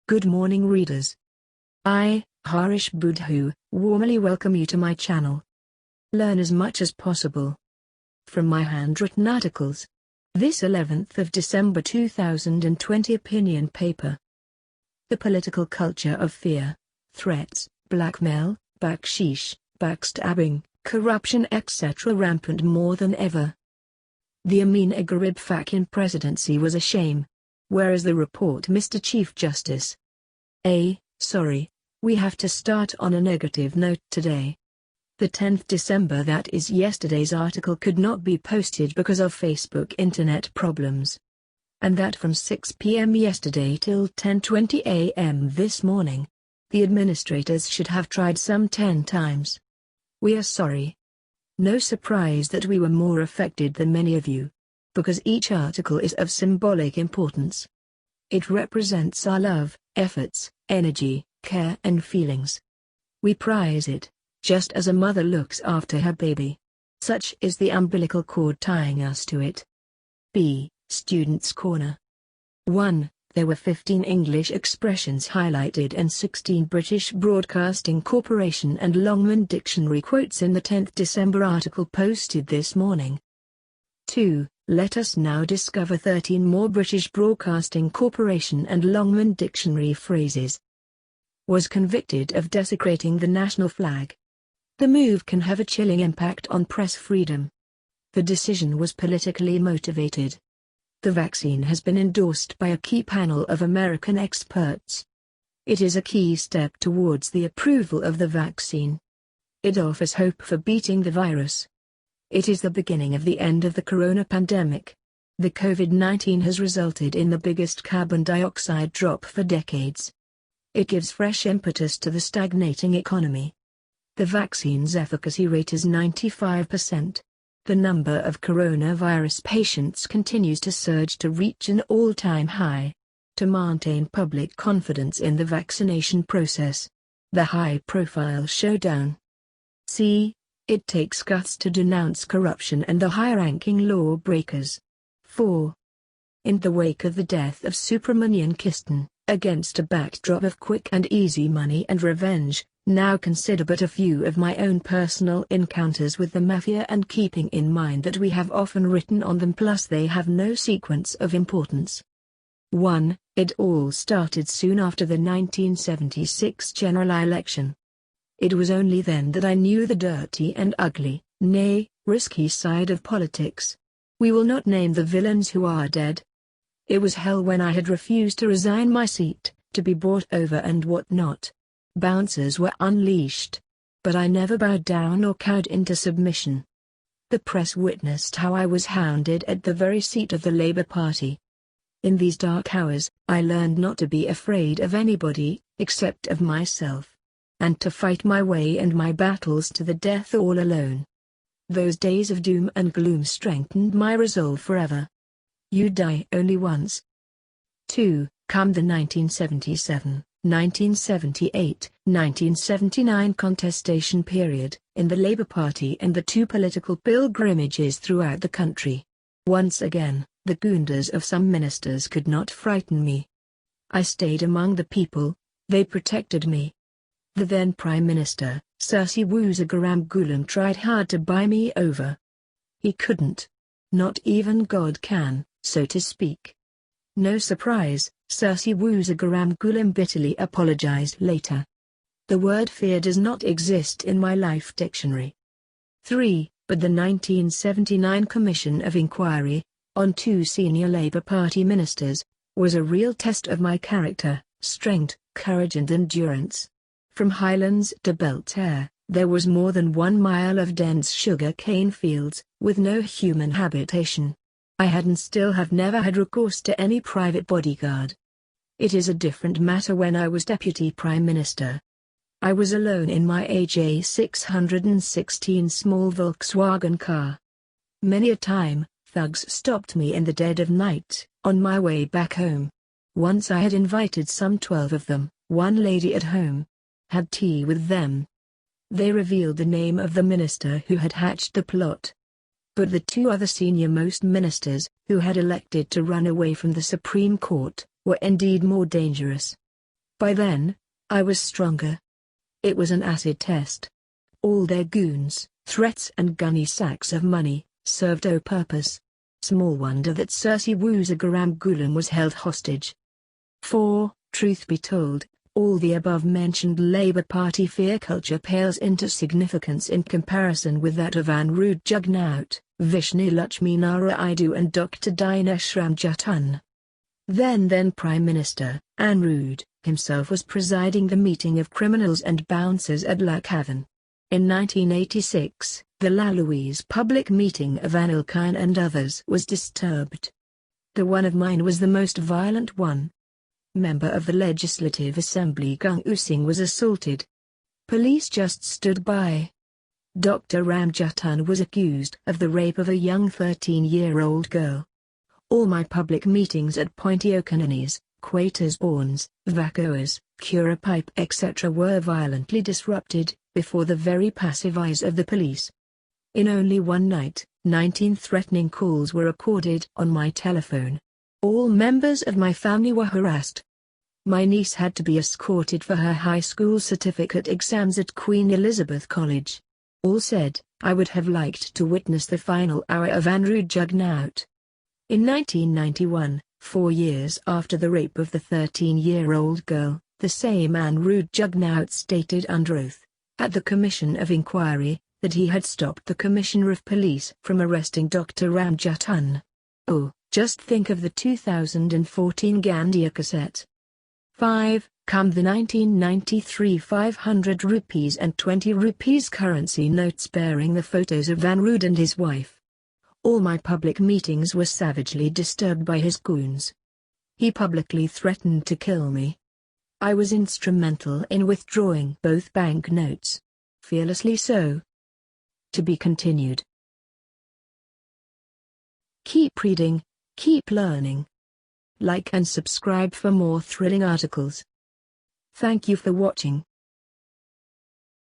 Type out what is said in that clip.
Good morning readers. I, Harish Budhu, warmly welcome you to my channel. Learn as much as possible from my handwritten articles. This 11th of December 2020 opinion paper. The political culture of fear, threats, blackmail, baksheesh, backstabbing, corruption etc. rampant more than ever. The Ameenah Gurib Fakim presidency was a shame. Where is the report, Mr. Chief Justice? Sorry, we have to start on a negative note today. The 10th December, that is yesterday's article, could not be posted because of Facebook internet problems. And that from 6 p.m. yesterday till 10:20 a.m. this morning. The administrators should have tried some 10 times. We are sorry. No surprise that we were more affected than many of you. Because each article is of symbolic importance. It represents our love, efforts, energy, care and feelings. We prize it, just as a mother looks after her baby. Such is the umbilical cord tying us to it. B. Students' Corner. 1. There were 15 English expressions highlighted and 16 British Broadcasting Corporation and Longman Dictionary quotes in the 10th December article posted this morning. 2. Let us now discover 13 more British Broadcasting Corporation and Longman Dictionary phrases. Was convicted of desecrating the national flag. The move can have a chilling impact on press freedom. The decision was politically motivated. The vaccine has been endorsed by a key panel of American experts. It is a key step towards the approval of the vaccine. It offers hope for beating the virus. It is the beginning of the end of the corona pandemic. The COVID-19 has resulted in the biggest carbon dioxide drop for decades. It gives fresh impetus to the stagnating economy. The vaccine's efficacy rate is 95%. The number of coronavirus patients continues to surge to reach an all-time high. To maintain public confidence in the vaccination process. The high-profile showdown. C. It takes guts to denounce corruption and the high-ranking lawbreakers. 4. In the wake of the death of Subramanian Kistan, against a backdrop of quick and easy money and revenge, now consider but a few of my own personal encounters with the mafia, and keeping in mind that we have often written on them plus they have no sequence of importance. 1. It all started soon after the 1976 general election. It was only then that I knew the dirty and ugly, nay, risky side of politics. We will not name the villains who are dead. It was hell when I had refused to resign my seat, to be bought over and what not. Bouncers were unleashed. But I never bowed down or cowed into submission. The press witnessed how I was hounded at the very seat of the Labour Party. In these dark hours, I learned not to be afraid of anybody, except of myself. And to fight my way and my battles to the death all alone. Those days of doom and gloom strengthened my resolve forever. You die only once. 2. Come the 1977, 1978, 1979 contestation period, in the Labour Party and the two political pilgrimages throughout the country. Once again, the goondas of some ministers could not frighten me. I stayed among the people, they protected me. The then Prime Minister, Sir Sivujagaram tried hard to buy me over. He couldn't. Not even God can, so to speak. No surprise, Sir Sivujagaram bitterly apologized later. The word fear does not exist in my life dictionary. 3. But the 1979 Commission of Inquiry, on two senior Labour Party ministers, was a real test of my character, strength, courage and endurance. From Highlands to Belter, there was more than 1 mile of dense sugar cane fields, with no human habitation. I had and still have never had recourse to any private bodyguard. It is a different matter when I was Deputy Prime Minister. I was alone in my AJ 616 small Volkswagen car. Many a time, thugs stopped me in the dead of night, on my way back home. Once I had invited some 12 of them, one lady at home. Had tea with them. They revealed the name of the minister who had hatched the plot. But the two other senior-most ministers, who had elected to run away from the Supreme Court, were indeed more dangerous. By then, I was stronger. It was an acid test. All their goons, threats and gunny sacks of money, served no purpose. Small wonder that Circe Woozagarambgulam was held hostage. For, truth be told, all the above-mentioned Labour Party fear culture pales into significance in comparison with that of Anirudh Jugnauth, Vishnu Lakshmi Naidu and Dr. Dinesh Ramjatan. Then Prime Minister, Anirudh, himself was presiding the meeting of criminals and bouncers at Luckhaven. In 1986, the Lalouise public meeting of Anil Khan and others was disturbed. The one of mine was the most violent one. Member of the Legislative Assembly Gungu Singh was assaulted. Police just stood by. Dr. Ramjatan was accused of the rape of a young 13-year-old girl. All my public meetings at Pontiokanis, Quatersborns, Vacoas, Curapipe etc. were violently disrupted, before the very passive eyes of the police. In only one night, 19 threatening calls were recorded on my telephone. All members of my family were harassed. My niece had to be escorted for her high school certificate exams at Queen Elizabeth College. All said, I would have liked to witness the final hour of Anirudh Jugnauth. In 1991, 4 years after the rape of the 13-year-old girl, the same Anirudh Jugnauth stated under oath, at the Commission of Inquiry, that he had stopped the Commissioner of Police from arresting Dr. Ramjatan. Oh, just think of the 2014 Gandia cassette. 5. Come the 1993 500 rupees and 20 rupees currency notes bearing the photos of Anirudh and his wife. All my public meetings were savagely disturbed by his goons. He publicly threatened to kill me. I was instrumental in withdrawing both bank notes. Fearlessly so. To be continued. Keep reading, keep learning. Like and subscribe for more thrilling articles. Thank you for watching.